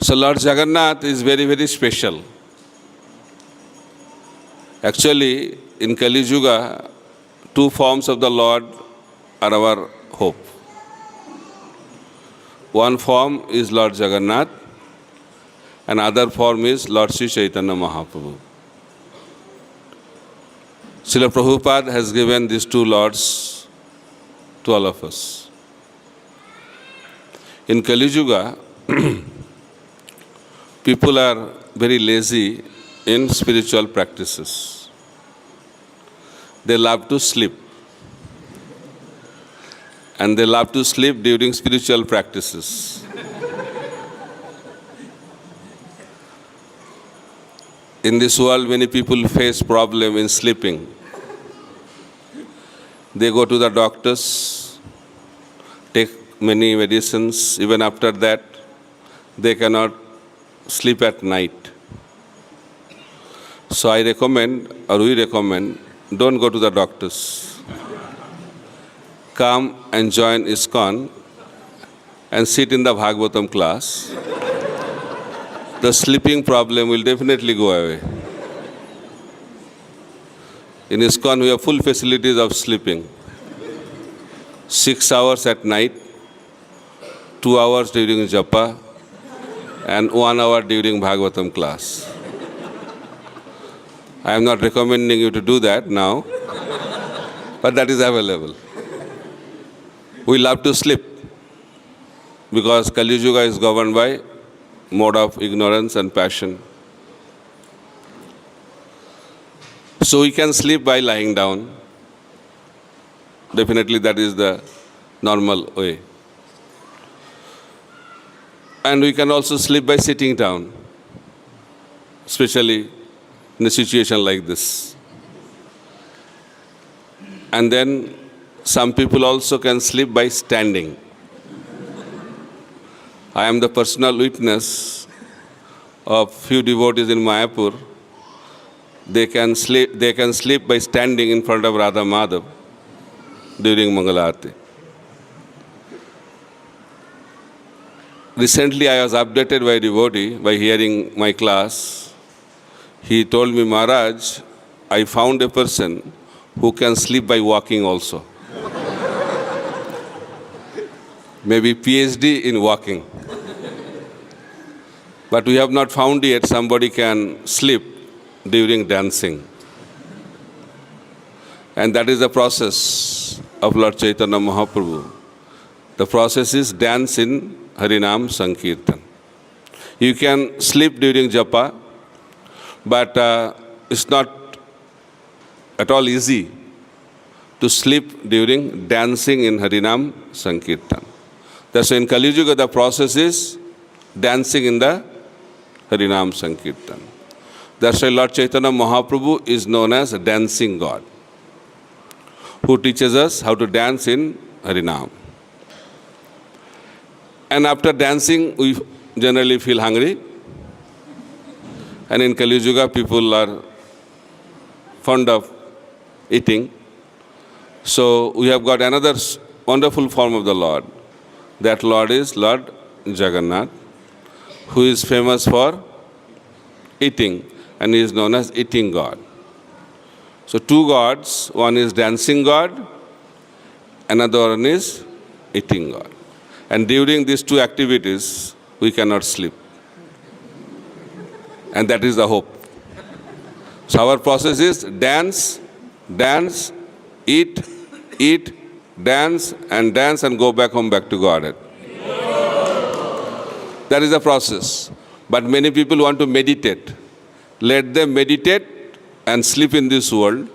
So Lord Jagannath is very, very special. Actually, in Kali Yuga, two forms of the Lord are our hope. One form is Lord Jagannath, and other form is Lord Sri Chaitanya Mahaprabhu. Srila Prabhupada has given these two lords to all of us. In Kali Yuga, people are very lazy in spiritual practices. They love to sleep. And they love to sleep during spiritual practices. In this world, many people face problem in sleeping. They go to the doctors, take many medicines. Even after that, they cannot sleep at night. So I recommend, or we recommend, don't go to the doctors. Come and join ISKCON and sit in the Bhagavatam class. The sleeping problem will definitely go away. In ISKCON, we have full facilities of sleeping. 6 hours at night, 2 hours during japa, and 1 hour during Bhagavatam class. I am not recommending you to do that now, but that is available. We love to sleep because Kali Yuga is governed by mode of ignorance and passion. So we can sleep by lying down. Definitely that is the normal way. And we can also sleep by sitting down, especially in a situation like this. And then some people also can sleep by standing. I am the personal witness of few devotees in Mayapur. They can sleep by standing in front of Radha Madhav during Mangala Aarti. Recently I was updated by a devotee by hearing my class. He told me, Maharaj, I found a person who can sleep by walking also. Maybe PhD in walking. But we have not found yet somebody can sleep during dancing. And that is the process of Lord Chaitanya Mahaprabhu. The process is dance in Harinam Sankirtan. You can sleep during japa, but it's not at all easy to sleep during dancing in Harinam Sankirtan. That's why in Kali Yuga the process is dancing in the Harinam Sankirtan. That's why Lord Chaitanya Mahaprabhu is known as a dancing God, who teaches us how to dance in Harinam. And after dancing, we generally feel hungry. And in Kali Yuga, people are fond of eating. So we have got another wonderful form of the Lord. That Lord is Lord Jagannath, who is famous for eating, and he is known as eating God. So two gods, one is dancing God, another one is eating God. And during these two activities, we cannot sleep. And that is the hope. So our process is dance, dance, eat, dance, and go back home, back to Godhead. That is the process. But many people want to meditate. Let them meditate and sleep in this world,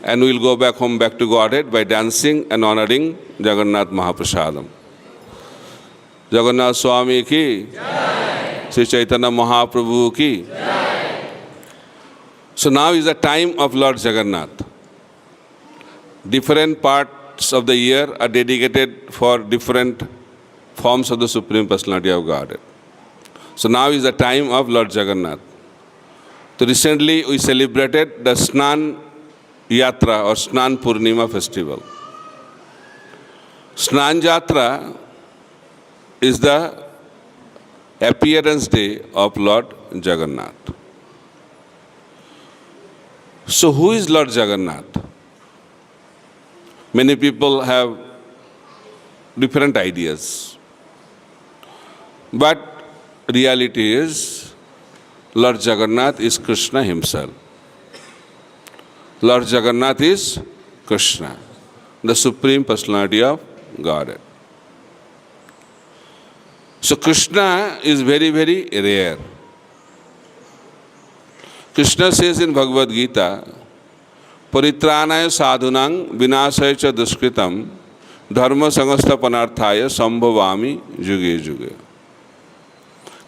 and we'll go back home, back to Godhead by dancing and honoring Jagannath Mahaprasadam. Jagannath Swami ki, Sri Chaitanya Mahaprabhu ki. So now is the time of Lord Jagannath. Different parts of the year are dedicated for different forms of the Supreme Personality of Godhead. So now is the time of Lord Jagannath. So recently we celebrated the Snan Yatra or Snan Purnima festival. Snan Yatra is the appearance day of Lord Jagannath. So who is Lord Jagannath? Many people have different ideas. But reality is, Lord Jagannath is Krishna himself. Lord Jagannath is Krishna, the Supreme Personality of Godhead. So Krishna is very, very rare. Krishna says in Bhagavad Gita, Paritranaya sadhunang vinasaya cha duskritam dharma sangasta panarthaya sambhavami juge juge.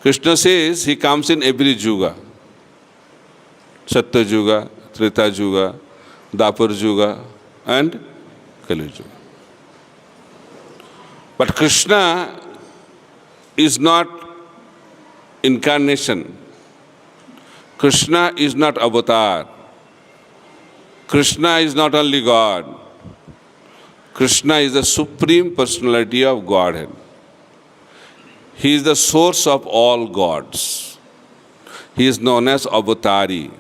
Krishna says he comes in every juga. Satya Juga, Treta Juga, Dapur Juga and Kali Juga. But Krishna is not incarnation. Krishna is not avatar. Krishna is not only God. Krishna is the Supreme Personality of Godhead. He is the source of all gods. He is known as Avatari.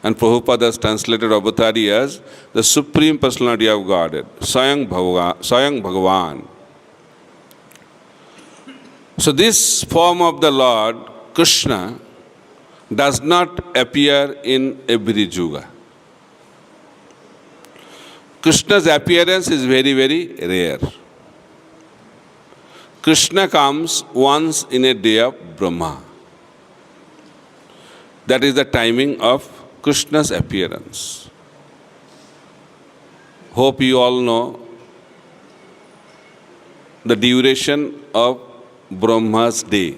And Prabhupada has translated Avatari as the Supreme Personality of Godhead, Swayam Bhagavan. So this form of the Lord, Krishna, does not appear in every Juga. Krishna's appearance is very, very rare. Krishna comes once in a day of Brahma. That is the timing of Krishna's appearance. Hope you all know the duration of Brahma's day.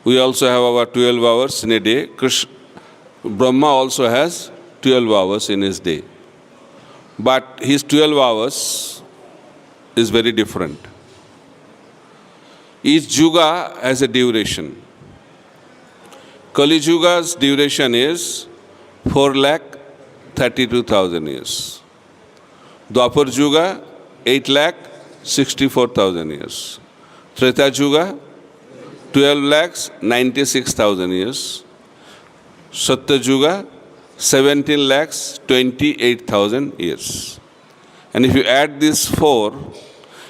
We also have our 12 hours in a day. Brahma also has 12 hours in his day. But his 12 hours is very different. Each Juga has a duration. Kali Yuga's duration is 4,32,000 years. Dwapar Juga, 8,64,000 years. Treta Juga, 12,96,000 years. Satya Juga, 17,28,000 years. And if you add these four,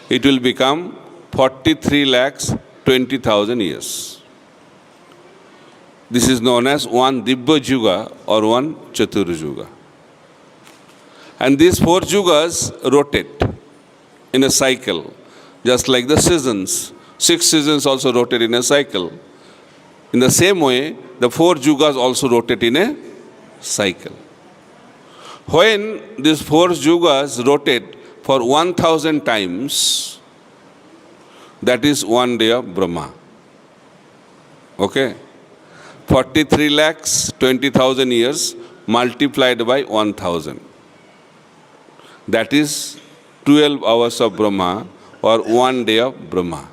it will become 43,20,000 years. This is known as one Dibba Juga or one Chatur Juga. And these four Jugas rotate in a cycle, just like the seasons. 6 seasons also rotate in a cycle. In the same way, the 4 Jugas also rotate in a cycle. When these 4 Jugas rotate for 1,000 times, that is one day of Brahma. Okay? 43,20,000 years multiplied by 1,000. That is 12 hours of Brahma or one day of Brahma.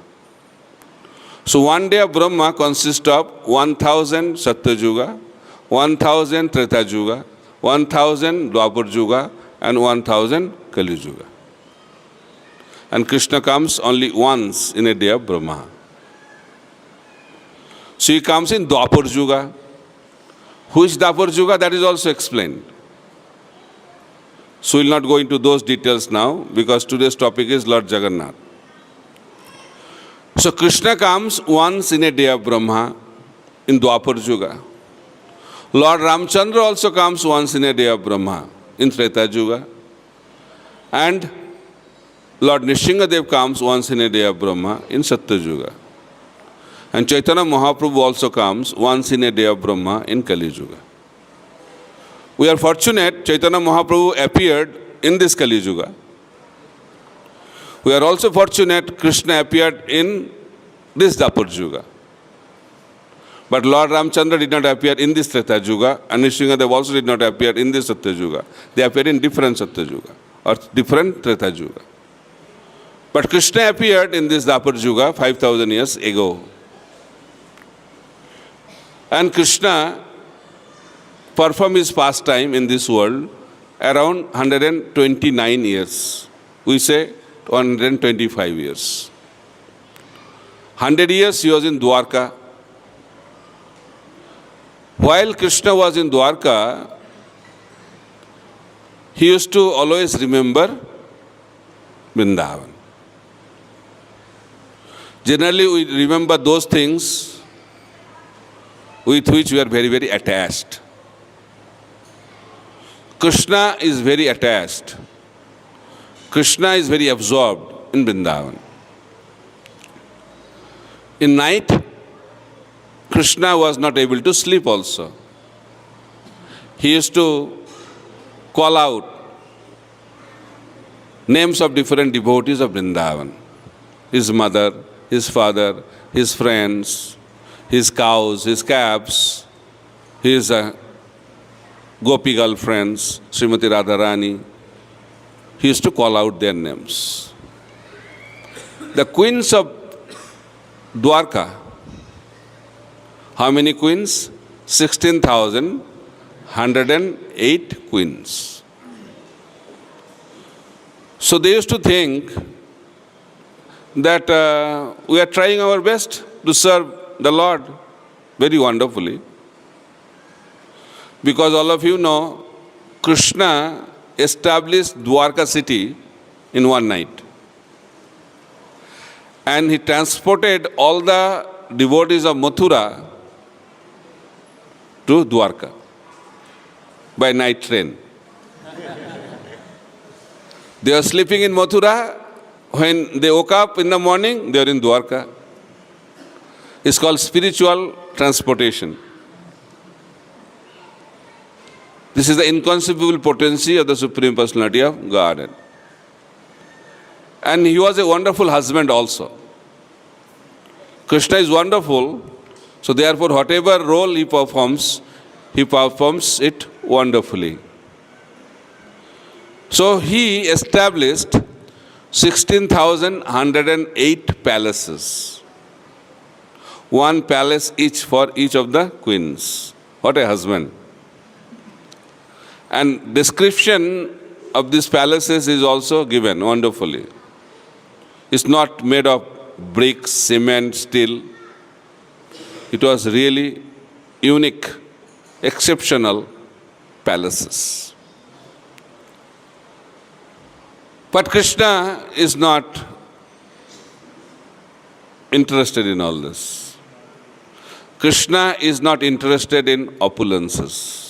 So one day of Brahma consists of 1,000 Satya Juga, 1,000 Treta Juga, 1,000 Dwapar Juga and 1,000 Kali Juga. And Krishna comes only once in a day of Brahma. So he comes in Dwapar Juga. Which Dwapar Juga? That is also explained. So we will not go into those details now because today's topic is Lord Jagannath. So Krishna comes once in a day of Brahma in Dwapar Juga. Lord Ramchandra also comes once in a day of Brahma in Treta Juga. And Lord Nishingadev comes once in a day of Brahma in Satya Juga. And Chaitanya Mahaprabhu also comes once in a day of Brahma in Kali Yuga. We are fortunate Chaitanya Mahaprabhu appeared in this Kali Yuga. We are also fortunate Krishna appeared in this Dwapar Yuga. But Lord Ramchandra did not appear in this Treta Yuga and Nishingadev also did not appear in this Satya Yuga. They appeared in different Satya Yuga or different Treta Yuga. But Krishna appeared in this Dwapar Yuga 5,000 years ago. And Krishna performed his pastime in this world around 129 years. We say 125 years. 100 years he was in Dwarka. While Krishna was in Dwarka, he used to always remember Vrindavan. Generally, we remember those things with which we are very, very attached. Krishna is very attached. Krishna is very absorbed in Vrindavan. In night, Krishna was not able to sleep also. He used to call out names of different devotees of Vrindavan. His mother, his father, his friends, his cows, his calves, his gopi girlfriends, Srimati Radharani. He used to call out their names. The queens of Dwarka, how many queens? 16,108 queens. So they used to think that we are trying our best to serve the Lord very wonderfully. Because all of you know, Krishna established Dwarka city in one night. And he transported all the devotees of Mathura to Dwarka by night train. They were sleeping in Mathura. When they woke up in the morning, they were in Dwarka. It's called spiritual transportation. This is the inconceivable potency of the Supreme Personality of Godhead. And he was a wonderful husband also. Krishna is wonderful, so therefore whatever role he performs it wonderfully. So he established 16,108 palaces. One palace each for each of the queens. What a husband. And description of these palaces is also given wonderfully. It's not made of bricks, cement, steel. It was really unique, exceptional palaces. But Krishna is not interested in all this. Krishna is not interested in opulences.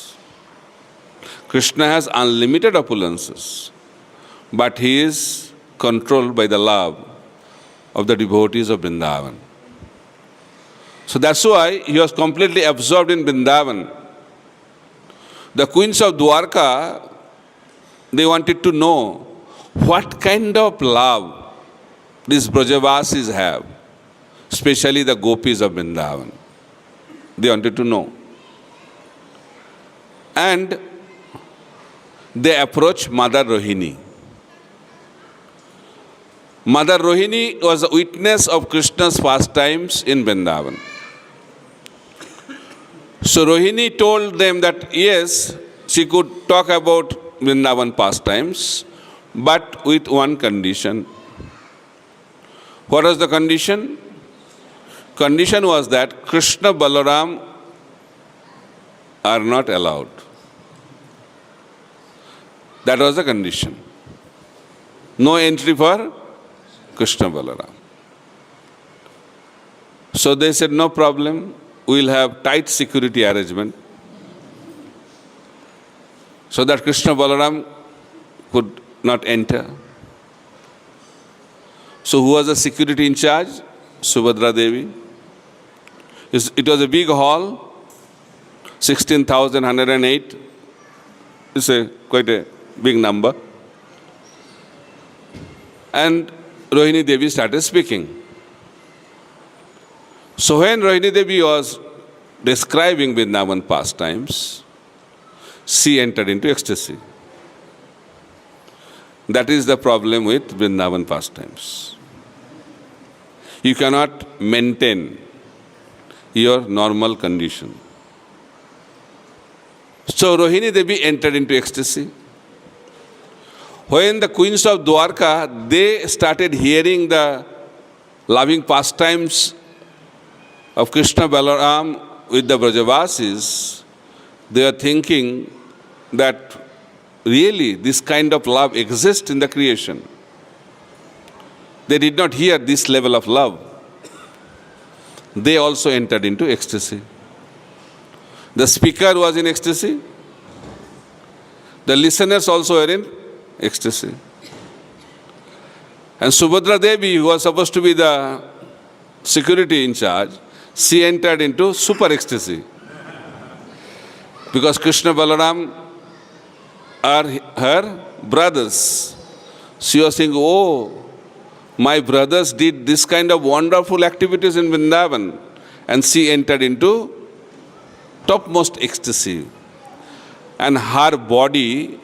Krishna has unlimited opulences, but he is controlled by the love of the devotees of Vrindavan. So that's why he was completely absorbed in Vrindavan. The queens of Dwarka, they wanted to know what kind of love these Brajavasis have, especially the gopis of Vrindavan. They wanted to know. And they approached Mother Rohini. Mother Rohini was a witness of Krishna's pastimes in Vrindavan. So Rohini told them that yes, she could talk about Vrindavan pastimes, but with one condition. What was the condition? Condition was that Krishna Balaram are not allowed. That was the condition. No entry for Krishna Balaram. So they said, no problem, we will have tight security arrangement so that Krishna Balaram could not enter. So who was the security in charge? Subhadra Devi. It was a big hall, 16,108. It's quite a big number. And Rohini Devi started speaking. So when Rohini Devi was describing Vrindavan pastimes, she entered into ecstasy. That is the problem with Vrindavan pastimes. You cannot maintain your normal condition. So Rohini Devi entered into ecstasy. When the queens of Dwarka, they started hearing the loving pastimes of Krishna Balaram with the Brajavasis, they are thinking that really this kind of love exists in the creation. They did not hear this level of love. They also entered into ecstasy. The speaker was in ecstasy. The listeners also were in ecstasy. And Subhadra Devi, who was supposed to be the security in charge, she entered into super ecstasy. Because Krishna Balaram are her brothers. She was saying, oh, my brothers did this kind of wonderful activities in Vrindavan. And she entered into topmost ecstasy. And her body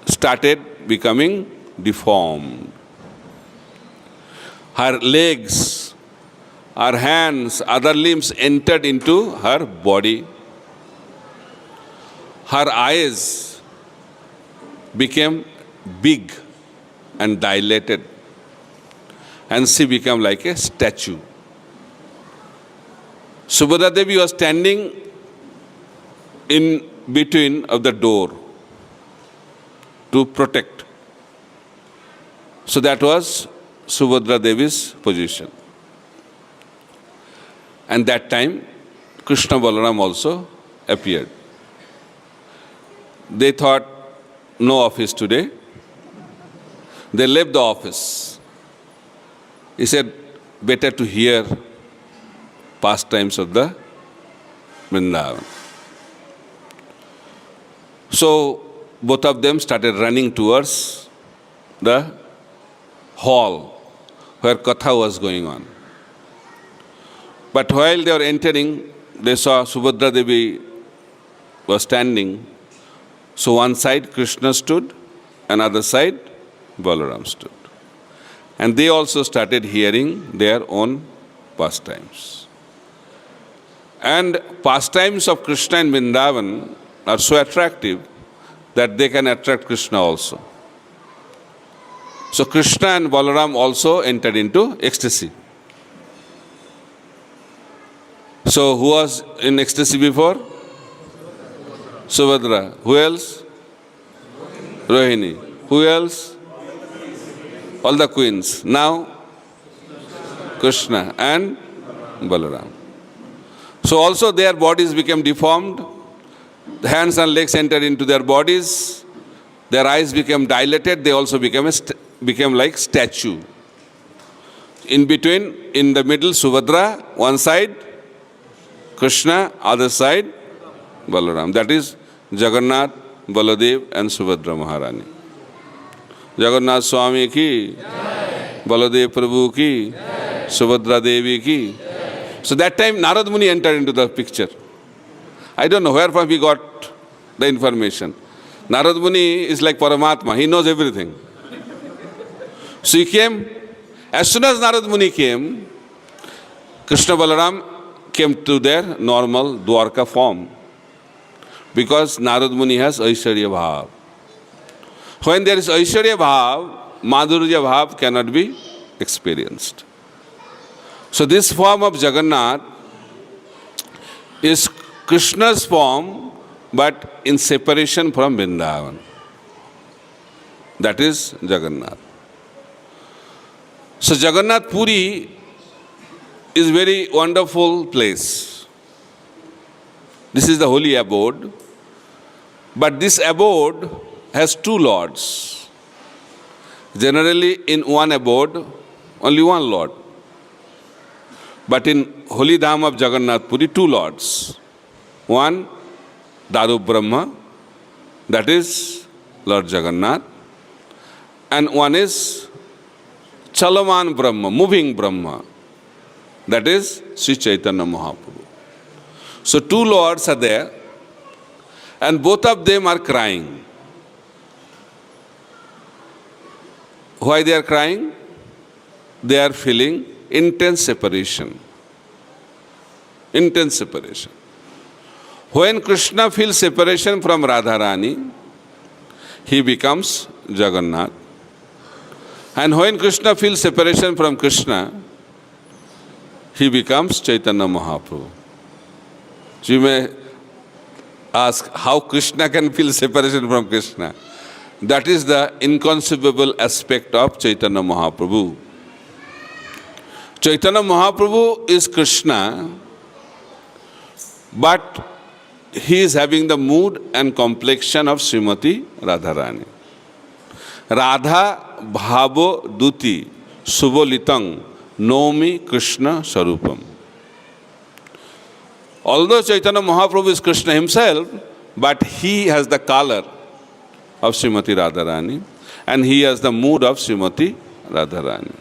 started becoming deformed. Her legs, her hands, other limbs entered into her body. Her eyes became big and dilated, and she became like a statue. Subhadra Devi was standing in between of the door to protect. So that was Subhadra Devi's position. And that time, Krishna Balaram also appeared. They thought, no office today. They left the office. He said, better to hear pastimes of the Vrindavan. So both of them started running towards the hall where Katha was going on. But while they were entering, they saw Subhadra Devi was standing. So one side Krishna stood, another side Balaram stood. And they also started hearing their own pastimes. And pastimes of Krishna in Vrindavan are so attractive that they can attract Krishna also. So Krishna and Balaram also entered into ecstasy. So who was in ecstasy before? Subhadra. Who else? Rohini. Who else? All the queens. Now Krishna and Balaram. So also their bodies became deformed. The hands and legs entered into their bodies. Their eyes became dilated. They also became like statue. In between, in the middle, Subhadra, one side, Krishna, other side, Balaram. That is Jagannath, Baladev and Subhadra Maharani. Jagannath Swami ki, Baladev Prabhu ki, Subhadra Devi ki. So that time Narad Muni entered into the picture. I don't know where from he got the information. Narad Muni is like Paramatma. He knows everything. So he came. As soon as Narad Muni came, Krishna Balaram came to their normal Dwarka form. Because Narad Muni has Aishwarya Bhav. When there is Aishwarya Bhav, Madhurya Bhav cannot be experienced. So this form of Jagannath is Krishna's form, but in separation from Vrindavan. That is Jagannath. So Jagannath Puri is a very wonderful place. This is the holy abode. But this abode has two lords. Generally in one abode, only one lord. But in holy dham of Jagannath Puri, two lords. One, Daru Brahma, that is Lord Jagannath. And one is Chalaman Brahma, moving Brahma, that is Sri Chaitanya Mahaprabhu. So two lords are there, and both of them are crying. Why they are crying? They are feeling intense separation. Intense separation. When Krishna feels separation from Radharani, he becomes Jagannath. And when Krishna feels separation from Krishna, he becomes Chaitanya Mahaprabhu. So you may ask how Krishna can feel separation from Krishna. That is the inconceivable aspect of Chaitanya Mahaprabhu. Chaitanya Mahaprabhu is Krishna, but he is having the mood and complexion of Srimati Radharani. Radha bhavo duti subolitam nomi Krishna sarupam. Although Chaitanya Mahaprabhu is Krishna himself, but he has the color of Srimati Radharani and he has the mood of Srimati Radharani.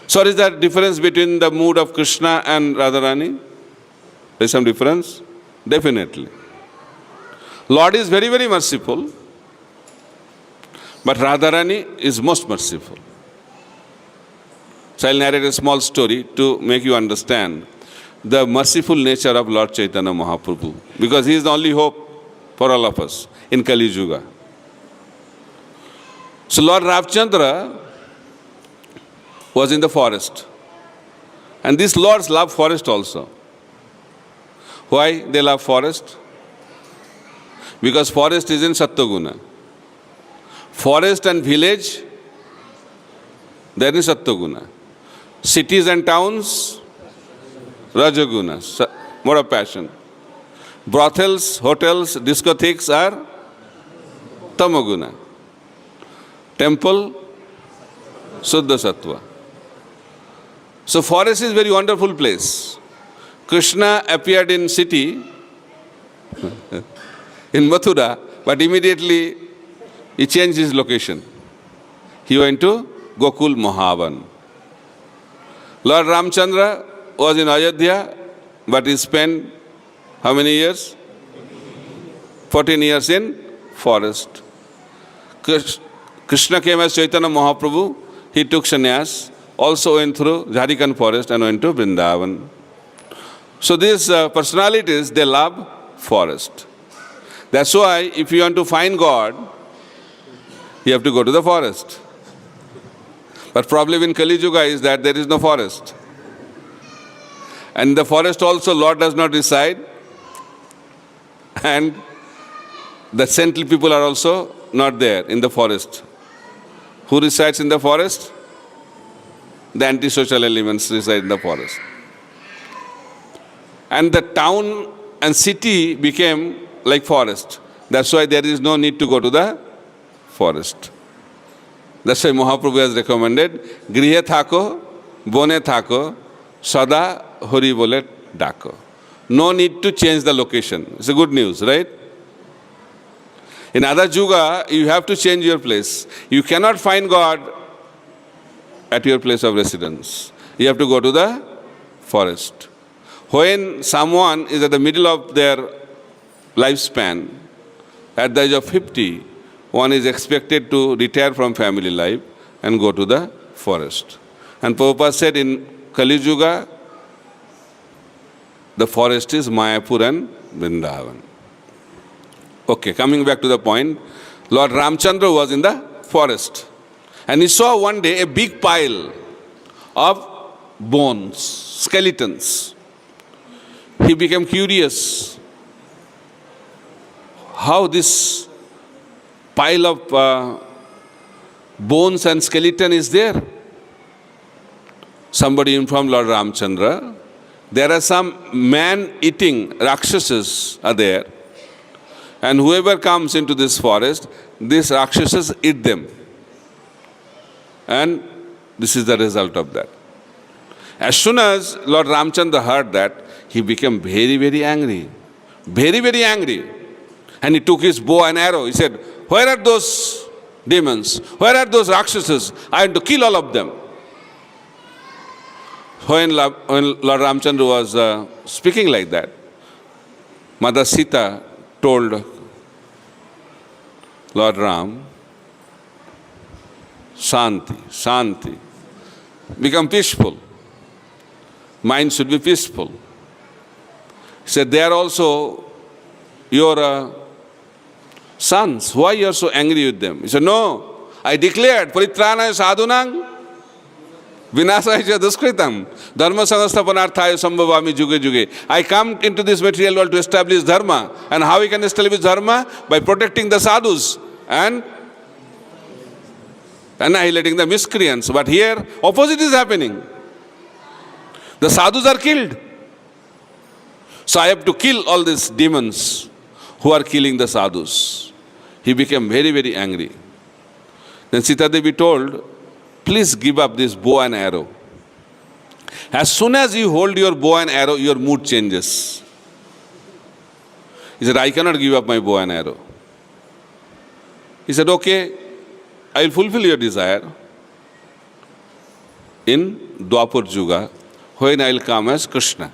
So is there difference between the mood of Krishna and Radharani? There is some difference? Definitely. Lord is very, very merciful, but Radharani is most merciful. So I'll narrate a small story to make you understand the merciful nature of Lord Chaitanya Mahaprabhu, because he is the only hope for all of us in Kali Yuga. So Lord Ramchandra was in the forest, and these lords love forest also. Why they love forest? Because forest is in Sattva-guna. Forest and village, there is Sattva-guna. Cities and towns, Rajaguna, more of passion. Brothels, hotels, discotheques are Tamaguna. Temple, Suddha Sattva. So forest is very wonderful place. Krishna appeared in city, in Mathura, but immediately he changed his location. He went to Gokul Mahavan. Lord Ramchandra was in Ayodhya, but he spent how many years? 14 years in forest. Krishna came as Chaitanya Mahaprabhu. He took sannyas, also went through Jharkhand forest and went to Vrindavan. So these personalities, they love forest. That's why if you want to find God, you have to go to the forest. But problem in Kali Yuga is that there is no forest. And in the forest also Lord does not reside. And the saintly people are also not there in the forest. Who resides in the forest? The antisocial elements reside in the forest. And the town and city became like forest. That's why there is no need to go to the forest. That's why Mahaprabhu has recommended, Grihe thako, bone thako, sada hori bole dako. No need to change the location. It's a good news, right? In other yuga, you have to change your place. You cannot find God at your place of residence. You have to go to the forest. When someone is at the middle of their lifespan, at the age of 50, one is expected to retire from family life and go to the forest. And Prabhupada said in Kali Yuga, the forest is Mayapur and Vrindavan. Okay, coming back to the point, Lord Ramchandra was in the forest. And he saw one day a big pile of bones, skeletons. He became curious how this pile of bones and skeleton is there. Somebody informed Lord Ramchandra, there are some man-eating Rakshasas are there. And whoever comes into this forest, these Rakshasas eat them. And this is the result of that. As soon as Lord Ramchandra heard that, he became very, very angry. Very, very angry. And he took his bow and arrow. He said, where are those demons? Where are those Rakshasas? I want to kill all of them. When Lord Ramchandra was speaking like that, Mother Sita told Lord Ram, Shanti, Shanti, become peaceful. Mind should be peaceful. He said, they are also your sons. Why you are so angry with them? He said, no, I declared, Paritrana sadhunang Vinasaya duskritam. Dharma sansthapanarthaya sambhavami juge juge. I come into this material world to establish dharma. And how we can establish dharma? By protecting the sadhus and annihilating the miscreants. But here, opposite is happening. The sadhus are killed. So I have to kill all these demons who are killing the sadhus. He became very, very angry. Then Sita Devi told, please give up this bow and arrow. As soon as you hold your bow and arrow, your mood changes. He said, I cannot give up my bow and arrow. He said, okay, I will fulfill your desire in Dwapar Yuga, when I will come as Krishna.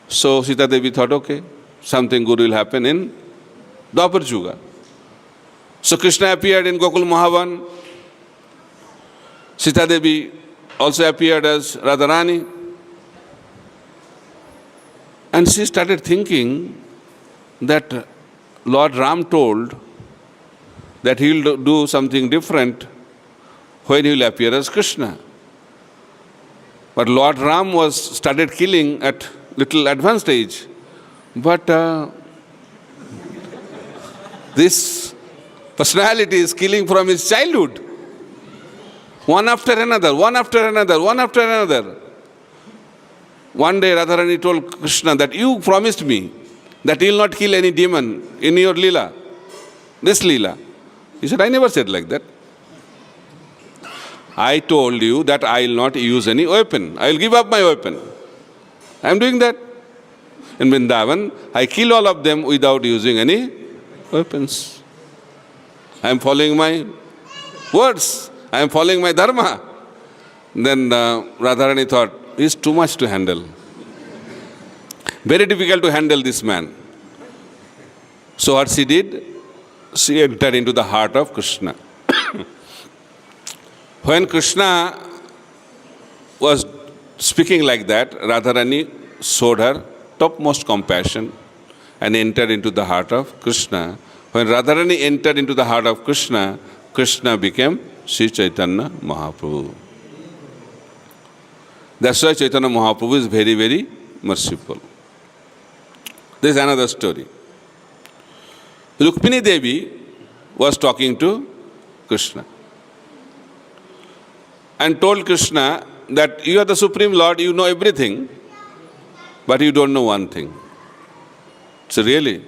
So Sita Devi thought, okay, something good will happen in Dwapar Yuga. So Krishna appeared in Gokul Mahavan. Sita Devi also appeared as Radharani. And she started thinking that Lord Ram told that he will do something different when he will appear as Krishna. But Lord Ram started killing at little advanced age. But this personality is killing from his childhood. One after another, one after another, one after another. One day Radharani told Krishna that you promised me that you will not kill any demon in your Leela, this Leela. He said, I never said like that. I told you that I will not use any weapon. I will give up my weapon. I am doing that. In Vrindavan, I kill all of them without using any weapons. I am following my words. I am following my dharma. Then Radharani thought, he is too much to handle. Very difficult to handle this man. So what she did, she entered into the heart of Krishna. When Krishna was speaking like that, Radharani showed her topmost compassion and entered into the heart of Krishna. When Radharani entered into the heart of Krishna, Krishna became Sri Chaitanya Mahaprabhu. That's why Chaitanya Mahaprabhu is very, very merciful. There is another story. Rukmini Devi was talking to Krishna and told Krishna that you are the Supreme Lord, you know everything, but you don't know one thing. So really?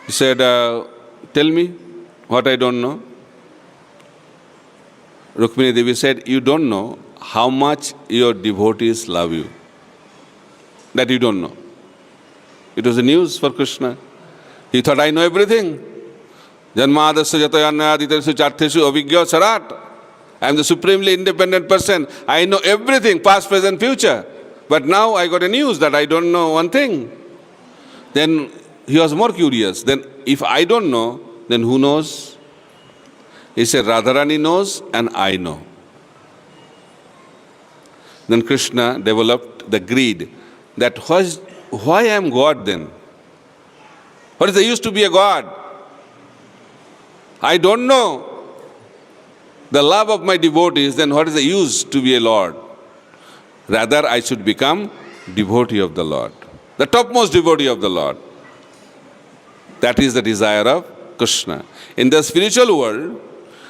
He said, tell me what I don't know. Rukmini Devi said, you don't know how much your devotees love you. That you don't know. It was a news for Krishna. He thought, I know everything. Janmadasya jatayannayaditarsya chartheshu avigya sarat. I am the supremely independent person. I know everything, past, present, future. But now I got a news that I don't know one thing. Then he was more curious. Then if I don't know, then who knows? He said, Radharani knows and I know. Then Krishna developed the greed that why I am God then? What is the use to be a God? I don't know the love of my devotees, then what is the use to be a Lord? Rather, I should become devotee of the Lord, the topmost devotee of the Lord. That is the desire of Krishna. In the spiritual world,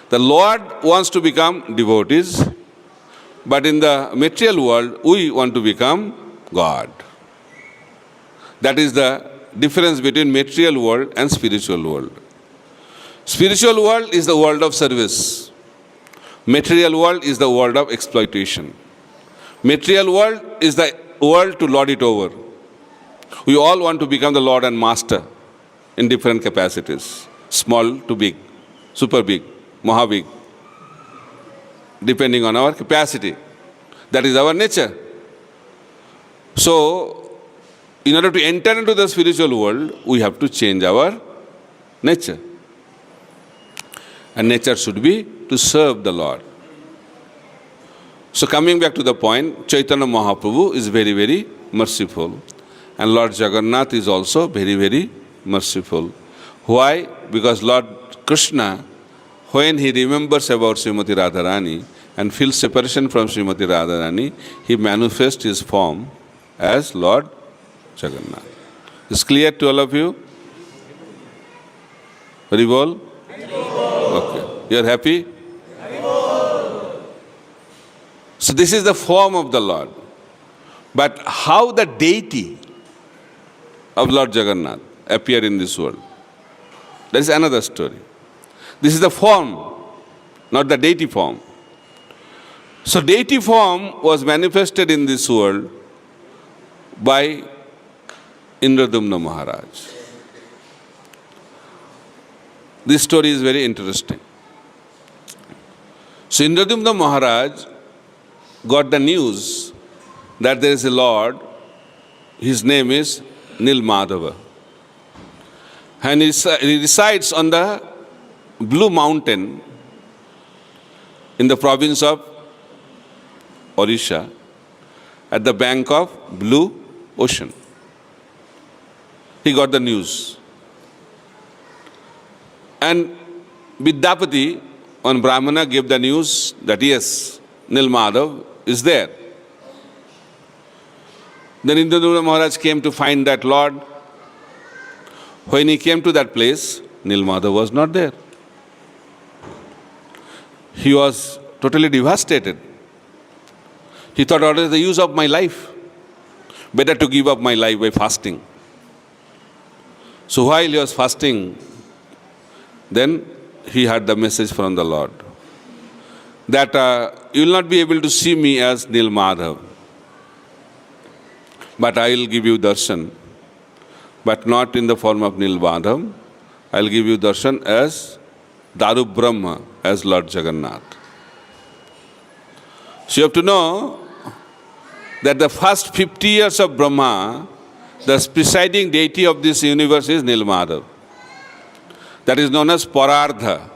the Lord wants to become devotees, but in the material world, we want to become God. That is the difference between material world and spiritual world. Spiritual world is the world of service. Material world is the world of exploitation. Material world is the world to lord it over. We all want to become the Lord and Master in different capacities. Small to big, super big, maha big, depending on our capacity. That is our nature. So, in order to enter into the spiritual world, we have to change our nature. And nature should be to serve the Lord. So coming back to the point, Chaitanya Mahaprabhu is very, very merciful. And Lord Jagannath is also very, very merciful. Why? Because Lord Krishna, when he remembers about Srimati Radharani and feels separation from Srimati Radharani, he manifests his form as Lord Jagannath. Is clear to all of you? Haribol? Okay. You are happy? So this is the form of the Lord. But how the deity of Lord Jagannath appeared in this world, that is another story. This is the form, not the deity form. So deity form was manifested in this world by Indradumna Maharaj. This story is very interesting. So Indradumna Maharaj got the news that there is a Lord, his name is Nilmadhava. And he resides on the Blue Mountain in the province of Orissa at the bank of Blue Ocean. He got the news. And Vidyapati, one Brahmana, gave the news that yes, Nilmadhav is there. Then Indradumna Maharaj came to find that Lord. When he came to that place, Nilmadhav was not there. He was totally devastated. He thought, what is the use of my life? Better to give up my life by fasting. So while he was fasting, then he had the message from the Lord that you will not be able to see me as Nilmadhav, but I will give you darshan, but not in the form of Nilmadhav. I will give you darshan as Daru Brahma, as Lord Jagannath. So you have to know that the first 50 years of Brahma, the presiding deity of this universe is Nilmadhav. That is known as Parardha.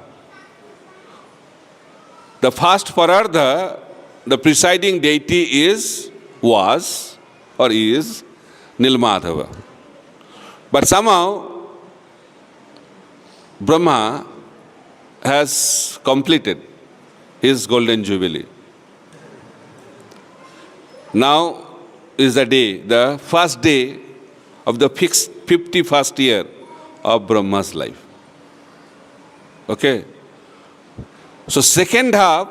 The first Parardha, the presiding deity was Nilmadhava. But somehow Brahma has completed his golden jubilee. Now is the day, the first day of the 51st year of Brahma's life. Okay? So second half,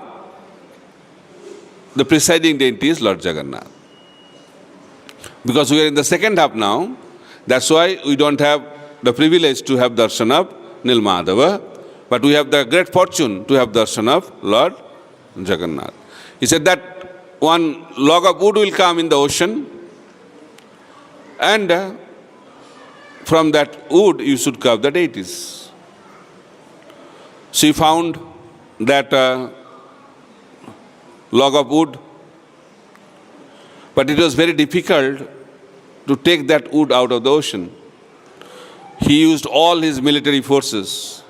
the presiding deity is Lord Jagannath. Because we are in the second half now, that's why we don't have the privilege to have darshan of Nilmadhava, but we have the great fortune to have darshan of Lord Jagannath. He said that one log of wood will come in the ocean, and from that wood you should carve the deities. She found that log of wood, but it was very difficult to take that wood out of the ocean. He used all his military forces,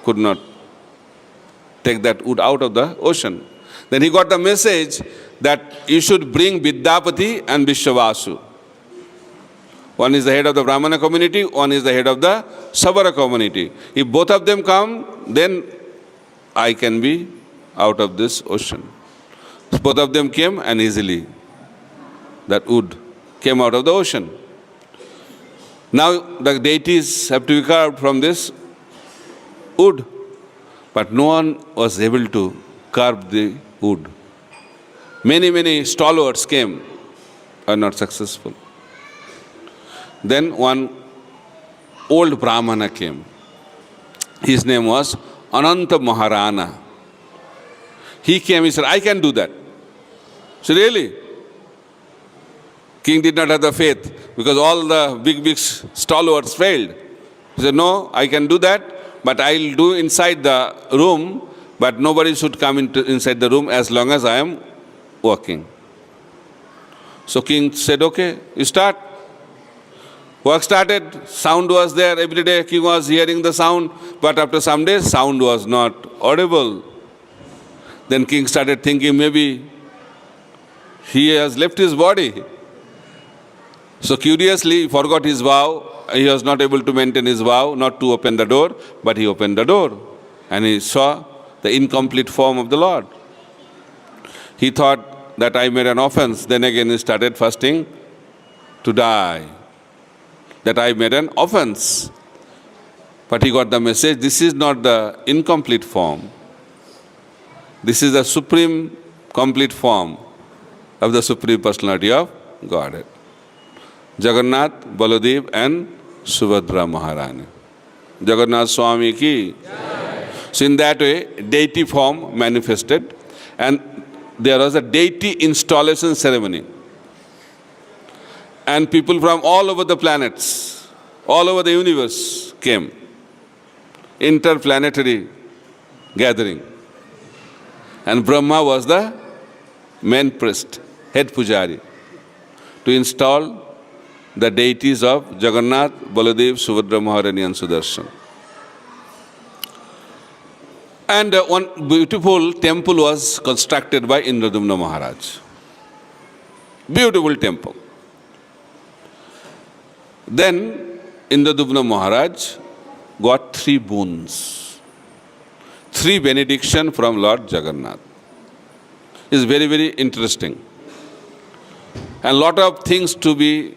could not take that wood out of the ocean. Then he got the message that you should bring Vidyapati and Vishwavasu. One is the head of the Brahmana community, one is the head of the Sabara community. If both of them come, then I can be out of this ocean. So both of them came, and easily that wood came out of the ocean. Now the deities have to be carved from this wood, but no one was able to carve the wood. Many stalwarts came, are not successful. Then one old Brahmana came. His name was Ananta Maharana. He came, he said, I can do that. So really? King did not have the faith because all the big stalwarts failed. He said, no, I can do that, but I'll do inside the room, but nobody should come inside the room as long as I am working. So king said, okay, you start. Work started, sound was there, every day king was hearing the sound, but after some days, sound was not audible. Then king started thinking, maybe he has left his body. So curiously, he forgot his vow. He was not able to maintain his vow, not to open the door, but he opened the door. and he saw the incomplete form of the Lord. He thought that I made an offense. Then again he started fasting to die. That I made an offense. But he got the message, this is not the incomplete form. This is the supreme complete form of the Supreme Personality of Godhead. Jagannath, Baladev and Subhadra Maharani. Jagannath Swami ki. So in that way, deity form manifested, and there was a deity installation ceremony. And people from all over the planets, all over the universe came. Interplanetary gathering. And Brahma was the main priest, head pujari, to install the deities of Jagannath, Baladev, Subhadra Maharani and Sudarshan. And one beautiful temple was constructed by Indradumna Maharaj. Beautiful temple. Then Indradumna Maharaj got 3 boons. 3 benediction from Lord Jagannath. It's very, very interesting. And lot of things to be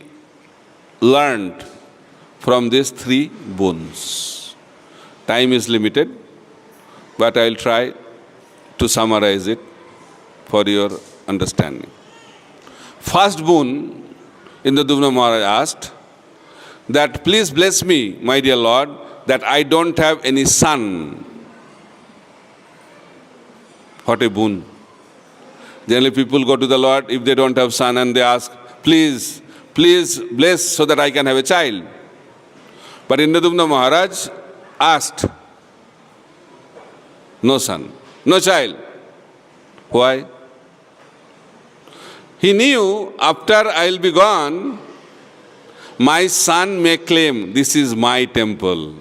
learned from these 3 boons. Time is limited, but I'll try to summarize it for your understanding. First boon, Indradumna Maharaj asked that please bless me, my dear Lord, that I don't have any son. What a boon. Generally people go to the Lord if they don't have son and they ask, please bless so that I can have a child. But Indradumna Maharaj asked, no son, no child. Why? He knew after I'll be gone, my son may claim this is my temple.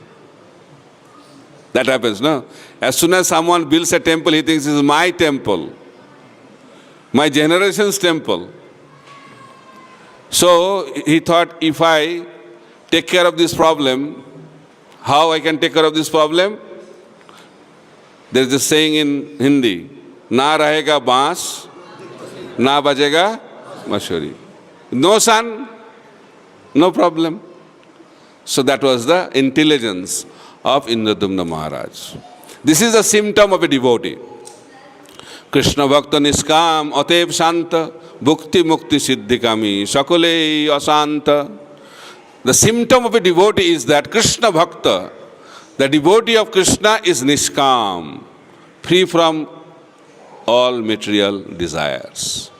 That happens, no? As soon as someone builds a temple, he thinks this is my temple, my generation's temple. So he thought, if I take care of this problem, how I can take care of this problem? There is a saying in Hindi, na rahega baas, na bajega mashuri. No son, no problem. So that was the intelligence of Indradumna Maharaj. This is a symptom of a devotee. Krishna Bhakta Niskam Atev Shanta Bhukti Mukti Siddhikami Sakule Asanta. The symptom of a devotee is that Krishna Bhakta, the devotee of Krishna, is Niskam, free from all material desires.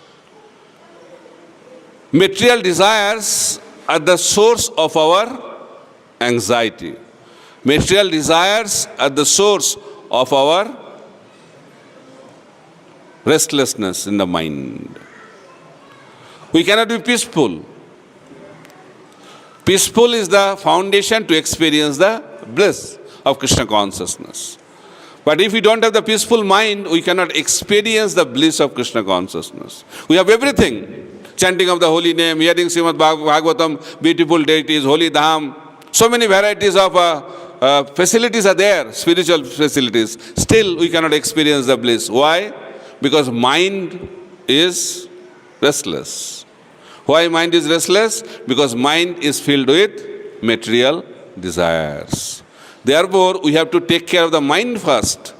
Material desires are the source of our anxiety. Material desires are the source of our restlessness in the mind. We cannot be peaceful. Peaceful is the foundation to experience the bliss of Krishna consciousness. But if we don't have the peaceful mind, we cannot experience the bliss of Krishna consciousness. We have everything. Chanting of the holy name, hearing Srimad Bhagavatam, beautiful deities, holy dham. So many varieties of facilities are there, spiritual facilities. Still, we cannot experience the bliss. Why? Because mind is restless. Why mind is restless? Because mind is filled with material desires. Therefore, we have to take care of the mind first.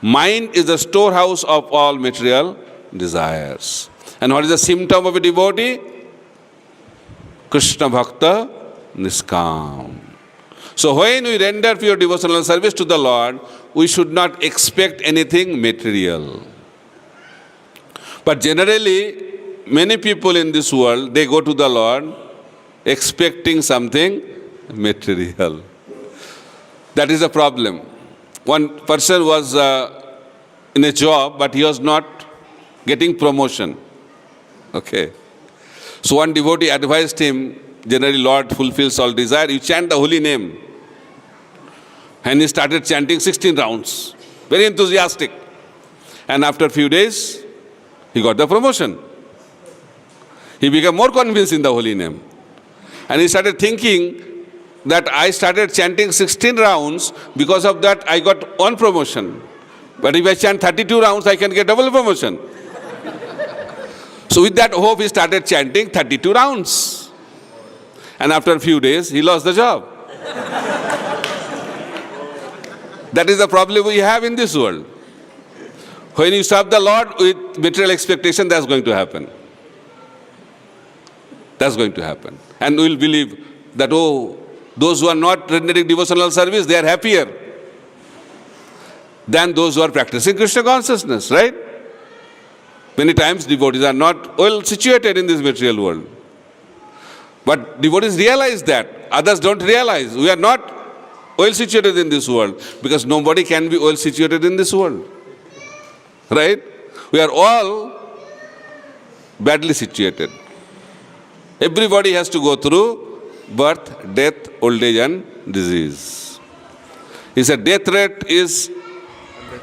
Mind is the storehouse of all material desires. And what is the symptom of a devotee? Krishna Bhakta Niskam. So when we render pure devotional service to the Lord, we should not expect anything material. But generally, many people in this world, they go to the Lord expecting something material. That is a problem. One person was in a job, but he was not getting promotion. Okay. So one devotee advised him, generally Lord fulfills all desire, you chant the holy name. And he started chanting 16 rounds. Very enthusiastic. And after a few days, he got the promotion. He became more convinced in the holy name. And he started thinking, that I started chanting 16 rounds. Because of that, I got one promotion. But if I chant 32 rounds, I can get double promotion. So with that hope, he started chanting 32 rounds. And after a few days, he lost the job. That is the problem we have in this world. When you serve the Lord with material expectation, that's going to happen. That's going to happen. And we'll believe that, oh, those who are not rendering devotional service, they are happier than those who are practicing Krishna consciousness, right? Many times devotees are not well situated in this material world. But devotees realize that. Others don't realize. We are not well situated in this world because nobody can be well situated in this world. Right? We are all badly situated. Everybody has to go through birth, death, old age and disease. He said death rate is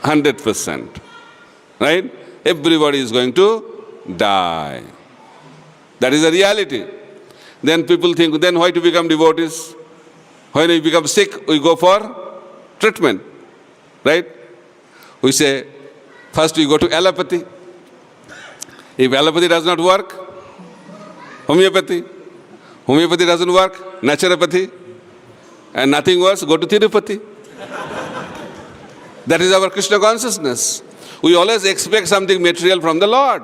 100%. Right? Everybody is going to die. That is the reality. Then people think, then why to become devotees? When we become sick, we go for treatment. Right? We say, first we go to allopathy. If allopathy does not work, homeopathy. Homeopathy doesn't work, naturopathy. And nothing works, go to Tirupati. That is our Krishna consciousness. We always expect something material from the Lord.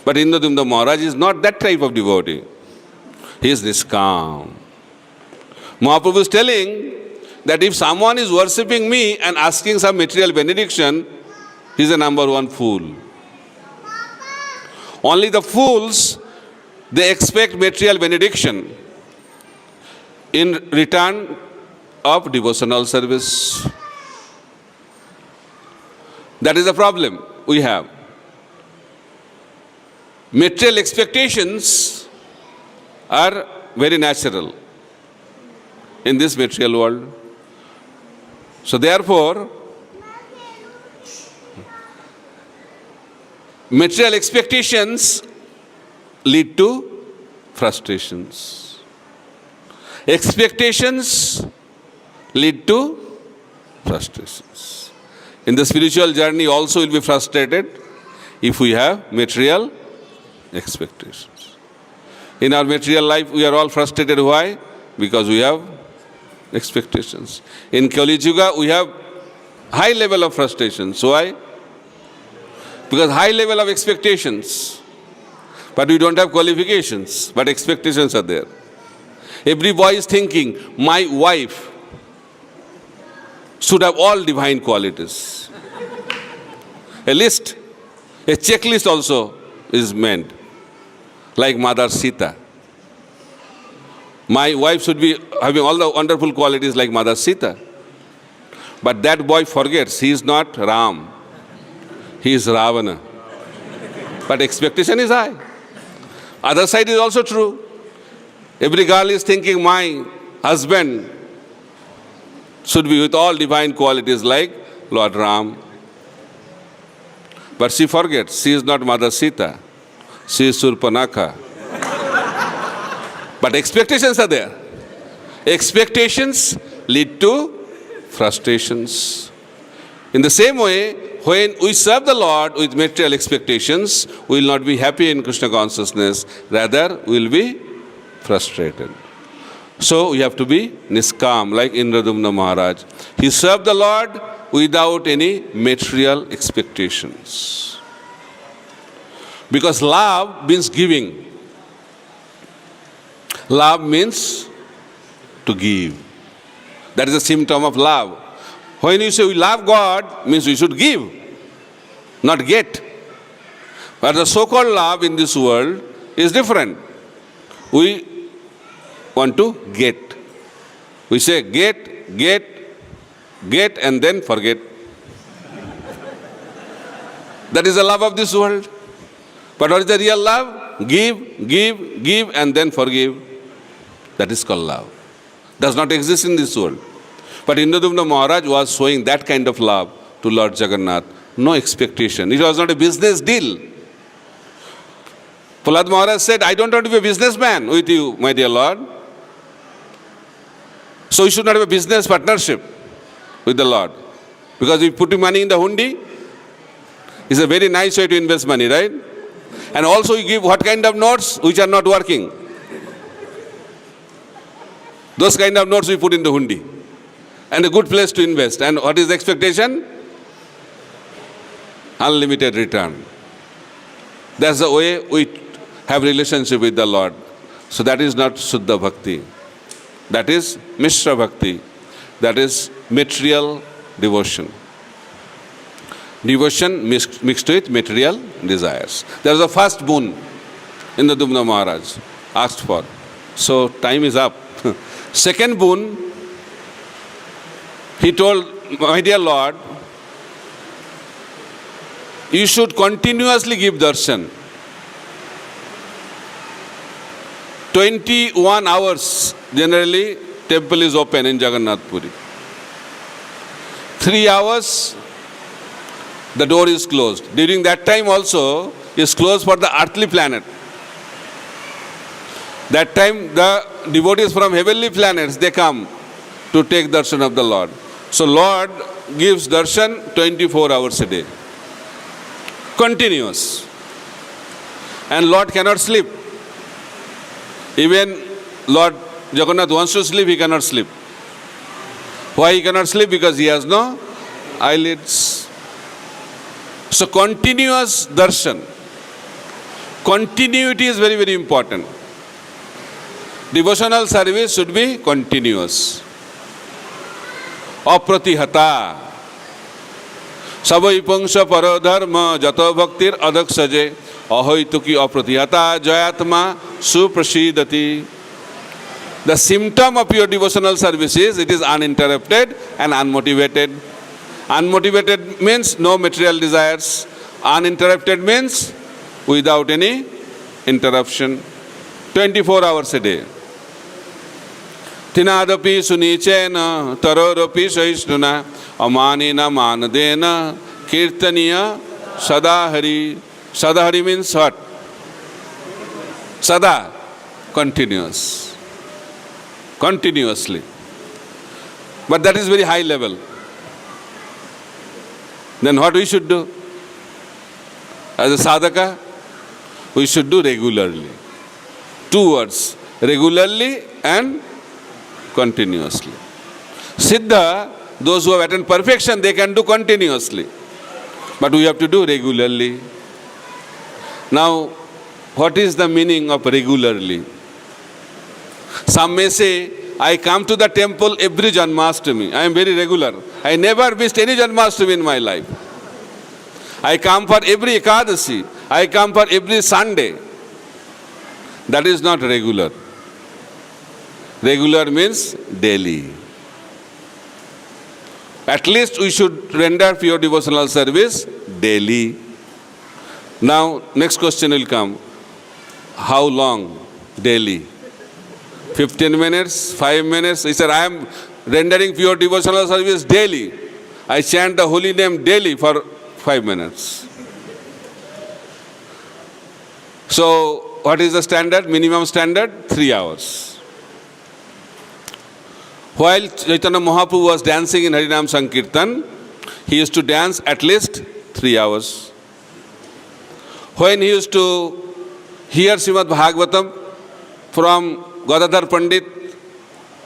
But Indradumna Maharaj is not that type of devotee. He is Niskam. Mahaprabhu is telling that if someone is worshipping me and asking some material benediction, he is a number one fool. Only the fools, they expect material benediction in return of devotional service. That is the problem we have. Material expectations are very natural in this material world. So therefore, material expectations lead to frustrations. Expectations lead to frustrations. In the spiritual journey also will be frustrated if we have material expectations. In our material life, we are all frustrated. Why? Because we have expectations. In Kali Yuga, we have high level of frustrations. Why? Because high level of expectations. But we don't have qualifications. But expectations are there. Every boy is thinking, my wife should have all divine qualities. A list, a checklist also is meant. Like Mother Sita. My wife should be having all the wonderful qualities like Mother Sita. But that boy forgets he is not Ram. He is Ravana. But expectation is high. Other side is also true. Every girl is thinking my husband should be with all divine qualities like Lord Ram. But she forgets she is not Mother Sita. She is Surpanakha. But expectations are there. Expectations lead to frustrations. In the same way, when we serve the Lord with material expectations, we will not be happy in Krishna consciousness. Rather, we will be frustrated. So we have to be Niskam, like Indradumna Maharaj. He served the Lord without any material expectations. Because love means giving. Love means to give. That is a symptom of love. When you say we love God, means we should give, not get. But the so-called love in this world is different. We want to get. We say get, and then forget. That is the love of this world. But what is the real love? Give, and then forgive. That is called love. Does not exist in this world. But Indradumna Maharaj was showing that kind of love to Lord Jagannath. No expectation. It was not a business deal. Prahlad Maharaj said, I don't want to be a businessman with you, my dear Lord. So we should not have a business partnership with the Lord. Because if putting money in the hundi is a very nice way to invest money, right? And also you give what kind of notes which are not working. Those kind of notes we put in the hundi. And a good place to invest. And what is the expectation? Unlimited return. That's the way we have relationship with the Lord. So that is not Suddha Bhakti. That is Mishra Bhakti. That is material devotion. Devotion mixed with material desires. There was the first boon in the Dubna Maharaj asked for. So time is up. Second boon, he told, my dear Lord, you should continuously give darshan. 21 hours generally temple is open in Jagannath Puri. 3 hours the door is closed. During that time also is closed for the earthly planet. That time the devotees from heavenly planets, they come to take darshan of the Lord. So Lord gives darshan 24 hours a day. Continuous. And Lord cannot sleep. Even Lord Jagannath wants to sleep, he cannot sleep. Why he cannot sleep? Because he has no eyelids. So continuous darshan. Continuity is very, very important. Devotional service should be continuous. Apratihata. Sabai pangsha paradharma jato bhaktir adak saje ahoituki apratihata jayatma suprasidati. The symptom of your devotional service is it is uninterrupted and unmotivated. Unmotivated means no material desires. Uninterrupted means without any interruption. 24 hours a day. Tinadapi sunichena tarorapi sahishnuna amanina manadena kirtaniya sadahari. Sadahari means what? Sada, continuous. Continuously. But that is very high level. Then what we should do? As a sadhaka, we should do regularly. 2 words, regularly and continuously. Siddha, those who have attained perfection, they can do continuously. But we have to do regularly. Now, what is the meaning of regularly? Some may say, I come to the temple every Janmashtami. I am very regular. I never missed any Janmashtami in my life. I come for every Ekadasi. I come for every Sunday. That is not regular. Regular means daily. At least we should render pure devotional service daily. Now, next question will come. How long daily? 15 minutes, 5 minutes. He said, I am rendering pure devotional service daily. I chant the holy name daily for 5 minutes. So, what is the standard? Minimum standard? 3 hours. While Chaitanya Mahaprabhu was dancing in Harinam Sankirtan, he used to dance at least 3 hours. When he used to hear Srimad Bhagavatam from Gadadhar Pandit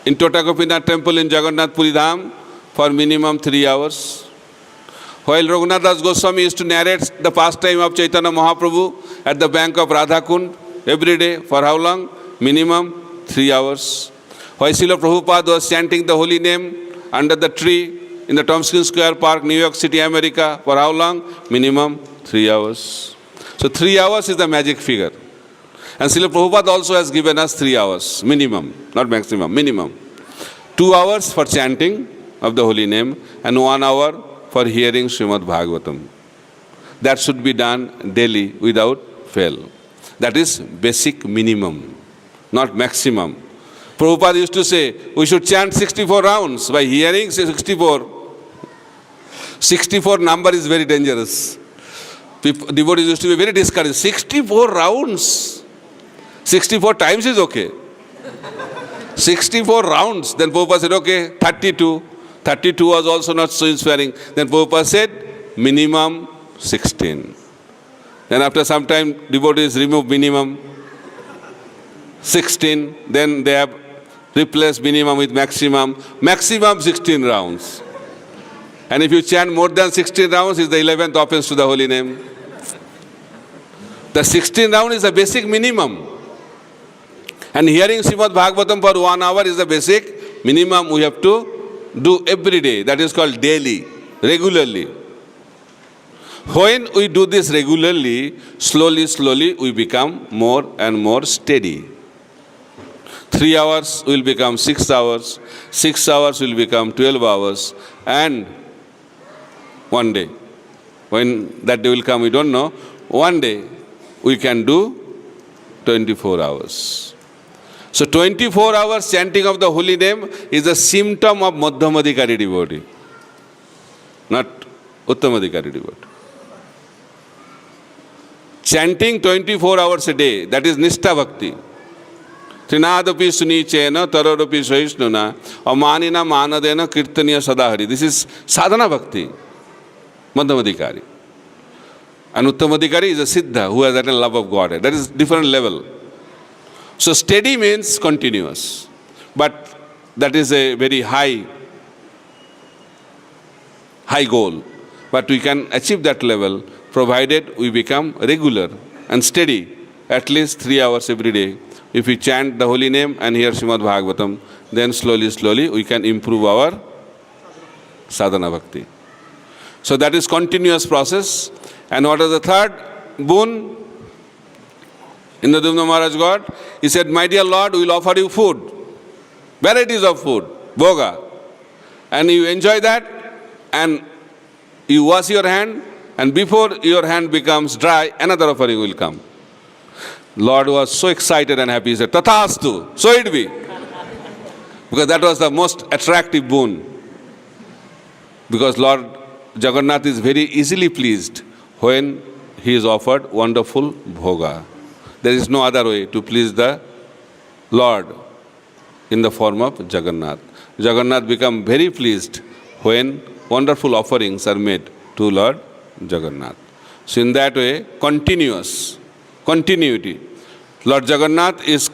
in Totakopinath temple in Jagannath Puri Dham for minimum 3 hours. While Raghunath Das Goswami used to narrate the pastime of Chaitanya Mahaprabhu at the bank of Radhakund every day for how long? Minimum 3 hours. While Srila Prabhupada was chanting the holy name under the tree in the Tompkins Square Park, New York City, America for how long? Minimum 3 hours. So 3 hours is the magic figure. And Srila Prabhupada also has given us 3 hours, minimum, not maximum, minimum. 2 hours for chanting of the holy name and 1 hour for hearing Srimad Bhagavatam. That should be done daily without fail. That is basic minimum, not maximum. Prabhupada used to say, we should chant 64 rounds. By hearing 64, 64 number is very dangerous. Devotees used to be very discouraged. 64 rounds. 64 times is okay. 64 rounds. Then Prabhupada said, okay, 32. 32 was also not so inspiring. Then Prabhupada said, minimum 16. Then after some time, devotees remove minimum 16. Then they have replaced minimum with maximum. Maximum 16 rounds. And if you chant more than 16 rounds, it's the 11th offense to the holy name. The 16 round is the basic minimum. And hearing Srimad Bhagavatam for 1 hour is the basic minimum we have to do every day. That is called daily, regularly. When we do this regularly, slowly we become more and more steady. 3 hours will become 6 hours, 6 hours will become 12 hours, and one day, when that day will come, we don't know, one day we can do 24 hours. So 24 hours chanting of the holy name is a symptom of Madhyamadhikari devotee, not Uttamadhikari devotee. Chanting 24 hours a day, that is Nishtha Bhakti. Trinadapi sunichena tararopi sahishnuna amanina manadena kirtaniya sadahari. This is sadhana bhakti, Madhyamadhikari. And Uttamadhikari is a Siddha who has that love of God. That is different level. So steady means continuous. But that is a very high goal. But we can achieve that level provided we become regular and steady, at least 3 hours every day. If we chant the holy name and hear Srimad Bhagavatam, then slowly we can improve our sadhana bhakti. So that is continuous process. And what is the third boon? Indradumna Maharaj got, he said, my dear Lord, we will offer you food, varieties of food, bhoga. And you enjoy that, and you wash your hand, and before your hand becomes dry, another offering will come. Lord was so excited and happy, he said, Tathastu, so it be. Because that was the most attractive boon. Because Lord Jagannath is very easily pleased when he is offered wonderful bhoga. There is no other way to please the Lord in the form of Jagannath. Jagannath becomes very pleased when wonderful offerings are made to Lord Jagannath. So in that way, continuity. Lord Jagannath is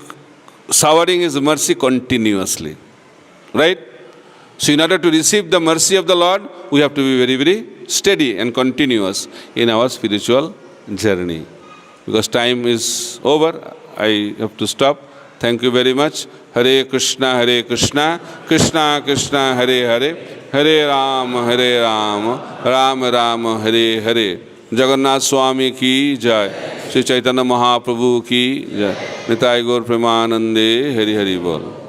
showering his mercy continuously. Right? So in order to receive the mercy of the Lord, we have to be very steady and continuous in our spiritual journey. Because time is over, I have to stop. Thank you very much. Hare Krishna, Krishna Krishna, Hare Hare, Hare Rama, Rama Rama, Hare Hare. Jagannath Swami ki jai. Shri Chaitanya Mahaprabhu ki jai. Nitai Gaur Premanande, Hari Hari Bol.